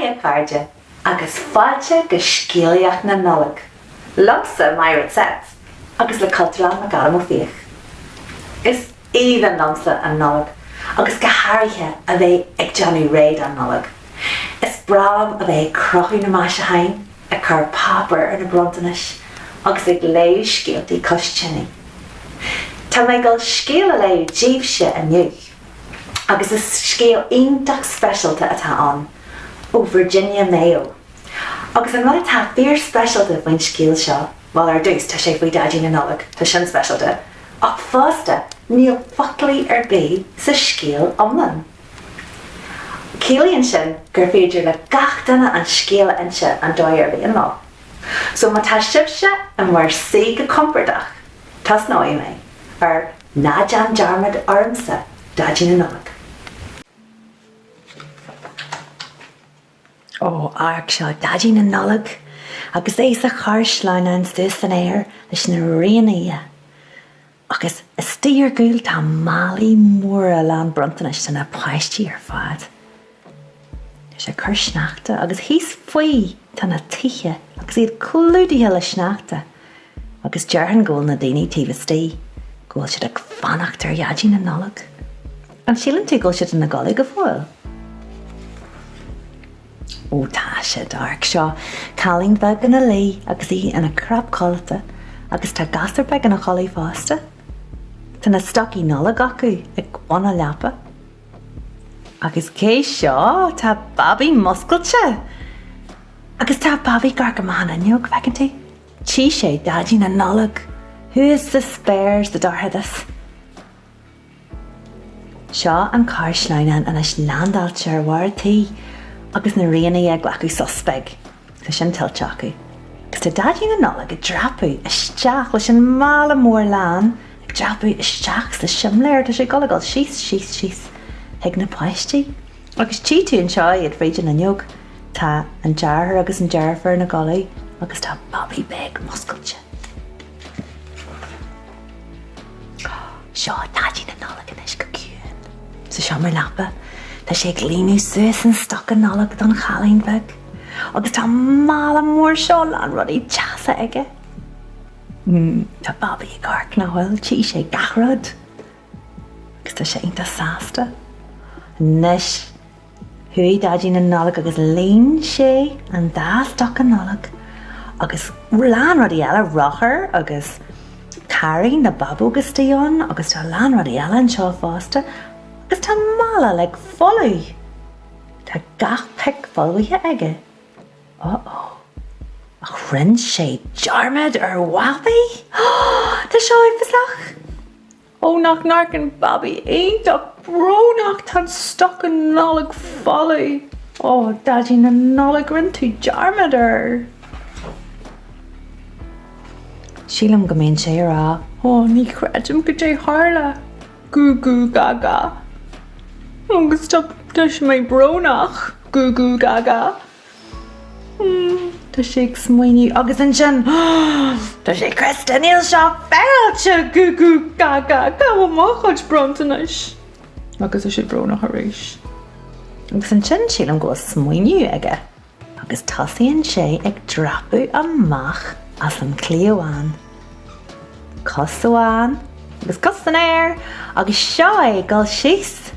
a cardja, agus fáilte go scéalaíocht na Nollag. Lomsa Máire Zepf, agus le cultúral na garam ó fiach. Is even lomsa an Nollag, agus go háirithe a bheith ag Johnny Reid an Nollag. Is braam a bheith crochú na máise hain, a chur papar ar na brontanis, agus ag léú scéaltaí costinní. Tá mé go scéal a léú díobhse aniuch, agus is scéal ionach specialta atá an, ó Virginia Mayo. Agus an rud atá fíor specialta bhain scéal seo, bhil ar dús tá sé faoi dadí na Nollag, tá sin specialta, ach fásta níl foclaí ar bé sa scéal omlan. Céalaíonn sin gur féidir le gach duine an scéal inse an dóir bhí an lá. So má tá sibse an mar sé go compordach, tas nó é mé, ar náid an dearmad ormsa dadí na Nollag. Ó, arc seo dadí na Nollag, agus é sa charsláin an stús an éir leis na réanaí. Agus is tíor gúil tá málaí móra lean brontanis san na páistí ar fad. Sé chur sneachta agus híos faoi tá na tithe agus iad clúdaithe le sneachta. Agus dearhan ggóil na daoine tíbhastí, ggóil siad ag fannacht ar dadí na Nollag. An sílan tú ggóil siad na Gaillimh go fáil. Ó tá siad arc seo, cálín bheith gan na lí agus í ina crab colta agus tá gastar bheith gan na Fleadh Feirste. Tá na stocí Nollag acu ag buna leapa. Agus cé seo tá babi muscailte. Agus tá babi gar go mána neog fecintí. Tí sé dadí na Nollag. Who's the spares the darthadas? Seo an carsleinan an is landálte ar bhhartaí agus na réanaí ag acu suspeg. Tá sin tiltte acu. Agus tá dadí na Nollag ag drapu isteach leis an mála mór lán ag drapu isteach sa simléir tá sé golagal síos ag na páistí. Agus tí tú an seo iad féidir na neog tá an dearthar agus an dearfar na Gaillimh agus tá babi beg muscailte. Seo dadí na Nollag in is go cúin. Sa seo mar leapa, tá sé ag líonú suas an stoc an Nollag don chalín beg. Agus tá mála mór seo lean rudaí teasa aige. Tá babi ag arc na hfuil tí sé gachrad. Agus tá sé inta sásta. Nis, hui dadí na Nollag agus líon sé an dá stoc an Nollag. Agus lean rudaí eile rochar agus carí na babú agus tíón agus tá lean rudaí eile an seo fásta agus tá mála le folú. Tá gach pic folúthe aige. Ach rinn sé dearmad ar wabi? Tá seo ifeslach? Ó nach narcan babi aonach brónach tan stoc an Nollag folú. Ó dadí na Nollag rinn tú dearmad ar. Sílam go mbeadh sé rá. Ó ní chreidim go dé tharla. Gú gaga. Agus tá mé brónach. Gú gaga. Tá sé ag smaoinú agus an sin. Tá sé cresta níl seo féilte gú gaga. Gá má chuid brontanis. Agus tá sé brónach a rééis. Agus an sin sílam go smaoinú aige. Agus tosaíonn sé ag drapu amach as an clíomháin. Cosúáin, agus cos an air, agus seo é gáil síos.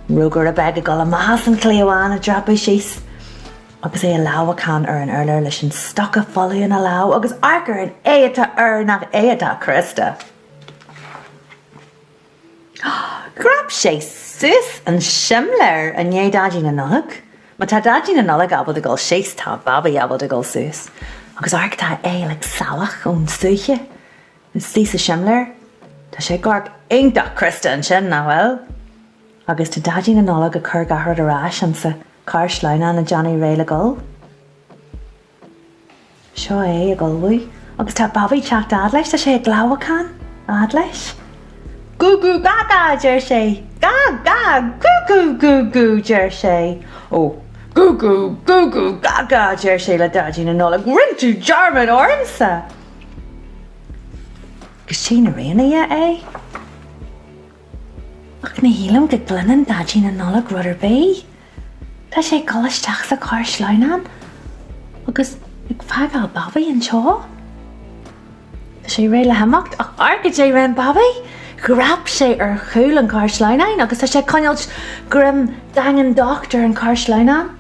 Rúgur a beg a gáil amach an clíomháin a drapu síos. Agus é a láhacán ar an urlar leis an stoc a folú in a lá, agus arcar an éata ar nach éata Christa. Grab sé sus an simléir a né dadí na Nollag. Ma tá dadí na Nollag abal a gáil síos tá babi abal a gáil sus. Agus arc tá é le salach ón suúche. Sí sa simléir, tá sé garc aonach Christa an sin nahfuil. Agus tá dadí na Nollag a chur gahar arás an sa carsleinan na Johnny Reid le Gaillimh. Seo é a Gaillimh. Agus tá babi teacht ad leis tá sé ag láhacán ad leis. Gú gaga deir sé. Ga gú deir sé. Ó gú gaga deir sé le dadí na Nollag rinn tú dearmad ormsa. Gus sí na réanaí é? Ach na hílam go gluineann dadí na Nollag rud ar bé. Tá sé golisteach sa cáir sláineán agus ag feagáil Bobby an seo. Tá sé réile hamacht ach argad sé ran Bobby. Grab sé ar chúil an cáir sláineán agus tá sé coinealt grim dagan doctor an cáir sláineán.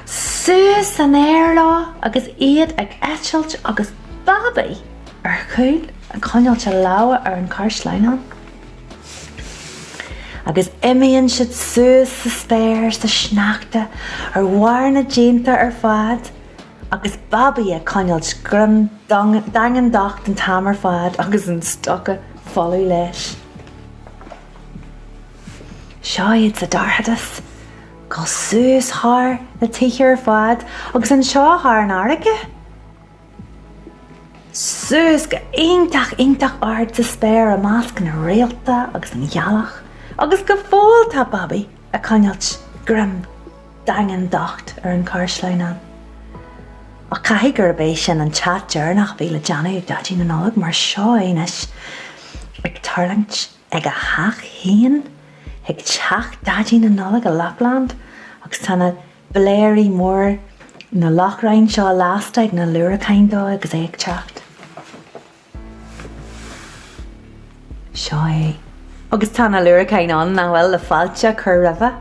Suas an air lá agus iad ag eitilt agus Bobby ar chúil an coinealt se láha ar an cáir sláineán. Agus imíonn siad suas sa spéir sa sneachta ar bharna déanta ar fad agus Bobby a coinealt grim dagan docht an tam ar fad agus an stocha folú leis. Seo iad sa darthadas go suas thar na tíche ar fad agus an seo thar an airige. Suas go ionintach ard sa spéir a másc na réalta agus an ghealach agus go fóil tá Bobby a coinealt grim dagan docht ar an cáir sláineán. A caithfidh gur béis sin an chat dearnach bhí le Johnny ag dadí na Nollag mar seo éinis ag tarlaint ag a haach haon ag teach dadí na Nollag a Lapland agus tána bléirí mór na lachrain seo lásta ag na luaracáin dó agus é ag teacht. Seo é. Agus tána luaracáin an bhfuil le fáilte chur rahah.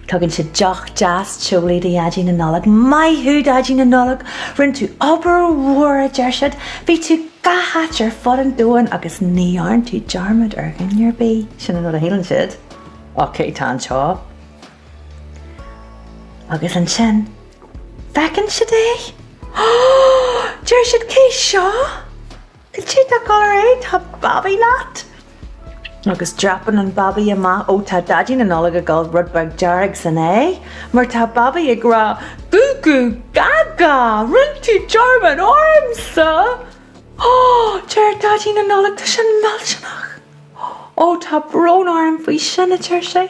Tugann si deach jazz teolaí de dadí na Nollag. Maithú dadí na Nollag rinn tú obair mhuir a deir siad. Bhí tú gahat ar fud an dóin agus ní airn tú dearmad ar ghinnear bí. Sin an a hélan siad. Ok, tá an seo. Agus an sin. Fecinn siad é? Deir siad cé seo? Go siad a gáir é tá Bobby leat? Agus drapan an Bobby amach ó tá dadí na Nollag a gáil rudbeg dearg san é, mar tá Bobby ag rá gú gaga, rinn tú dearmad ormsa. Deir dadí na Nollag tá sin mellsinach. Tá brón orm faoi sinna teir sé.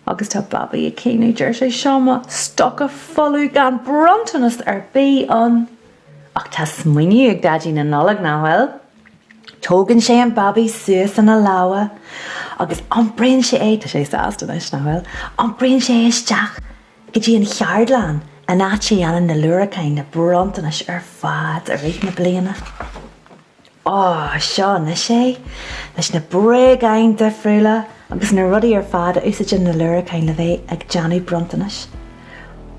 Agus tá Bobby ag céanú deir sé seoma stocha folú gan brontanas ar bí an. Ach tá smuoinú ag dadí na Nollag náhfuil. Tógann sé an Bobby suas an a láha agus anbríonn sé é tá sé sásta leis náhfuil anbríonn sé isteach go dtí an cheardlán a náit sé ann na luaracáin na brontanas ar fad a réit na bliana. Seo na sé leis na breagain de friúla agus na rudaí ar fad a úsáid na luaracáin le bheith ag Johnny brontanas.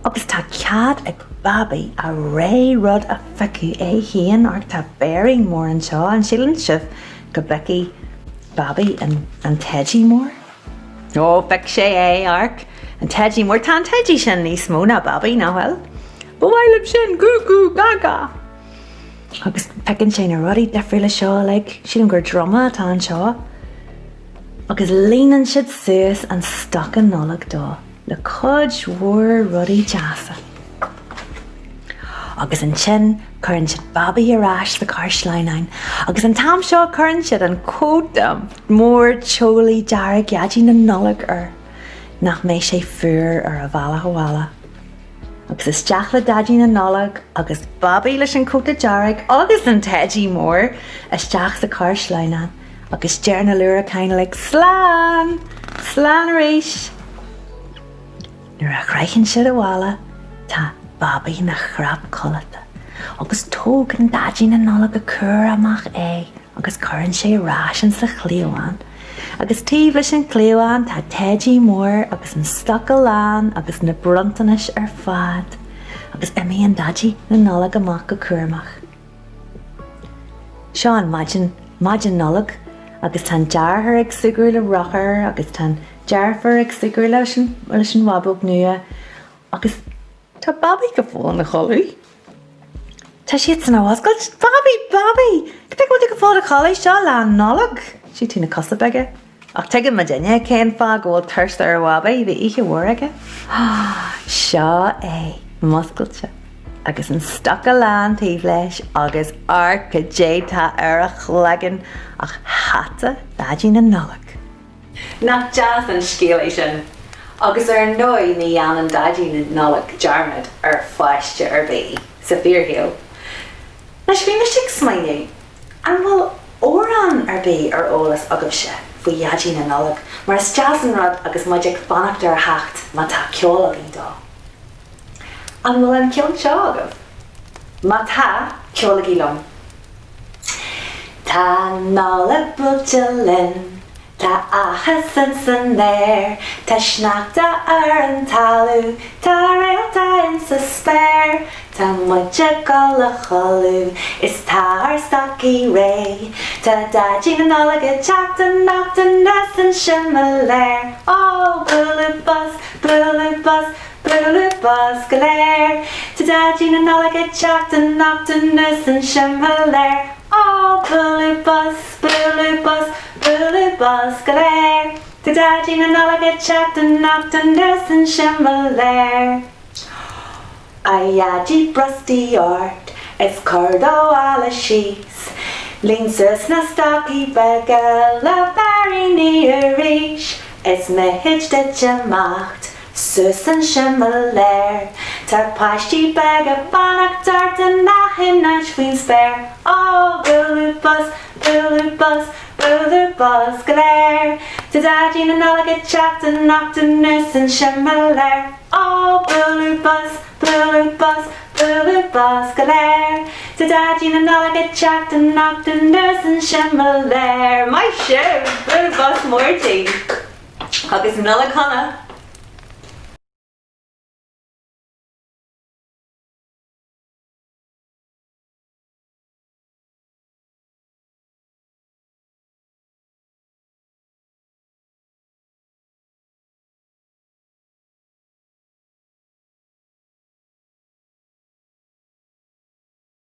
Agus tá cead ag Bobby a ré rud a feicú é híon ach tá béring mór an seo an sílann sibh go beici Bobby an Teddy mór. Feic sé é arc an Teddy mór tá an Teddy sin níos mó na Bobby náhfuil. Bhhailm sin gú gaga. Agus pecann sé na rudaí defriúla seo le sílan gur drama atá an seo. Agus líonann siad suas an stocha Nollag dó le cud mhuir rudaí deasa. Agus an sin chuann siad Bobby arás le cáir sláineán agus an tam seo chuann siad an códam mór teolaí dearg dadí na Nollag ar nach mé sé fuair ar a bhela. Agus is teach le dadí na Nollag agus Bobby leis an cóta dearg agus an Teddy mór is teach sa cáir sláineán agus dear na luaracáin le slán rééis. Nuair a chreiceann siad a bhela tá Bobby na chrab colata agus tógann dadí na Nollag a cur amach é agus chuann sé rásin sa chléomháin agus tíomh leis an chléomháin tá Teddy mór agus an stocha lán agus na brontanas ar fad agus imíonn dadí na Nollag amach go cuairmach. Seo an maidin Nollag agus tá dearthar ag sigur le rochar agus tá dearfar ag sigur leis an wabog nua agus tá Bobby go fóil na choú. Tá siad san áhascailt Bobby! Go bhfuil go fáil a choú seo le Nollag. Sí tú na cosa beige. Ach tuige ma déine céan fá go bhfuil thirsta ar Bobby bhí ihe mhuir aige. Seo é muscailte. Agus an stocha lán taobh leis agus arc go détá ar a chleagan ach hata dadí na Nollag. Nach jazz an scéalaí sin. Agus ar nói ní an dadí na Nollag dearmad ar Feirste ar bí sa fíorthaíoch. Leis bhí me sig smaoinú an bhfuil órán ar bí ar ólas agam se faoi iadí na nollag, mar is jazz an rud agus muid ag fannacht ar hacht má tá ceola í dó. An bhfuil an ceol seo agah. Má tá ceola í lom. Tá nollag builte linn, tá achas san léir, tá sneachta ar an talú, tá réalta in sa spéir, tá muide go le cholú, is tá ar stocí ré, tá daidí na nollag a teachta nachta nas an sin a léir. Ó, búlú bus, go léir, tá daidí na nollag a teachta nachta nas an sin a léir. Ó, búlú bus, go léir, tá daidí na nollag a teachta nachta nas an sin a léir. Aiadi brusty art, es cordo ala shees, lean sus na stocky begel, la bari ni a reach, es me hitch de gemacht, sus an shimmelair, tar pashti bag a banach tart and nahin an schween spare. Oh, bulu bus, glare, to daidí na nollag a chat and knocked a nurse and shimmelair. Oh, bulu bus, glare, to daidí na nollag a chat and knocked a nurse and shimmelair. My show, bulu bus Morty. Agus nollag hana.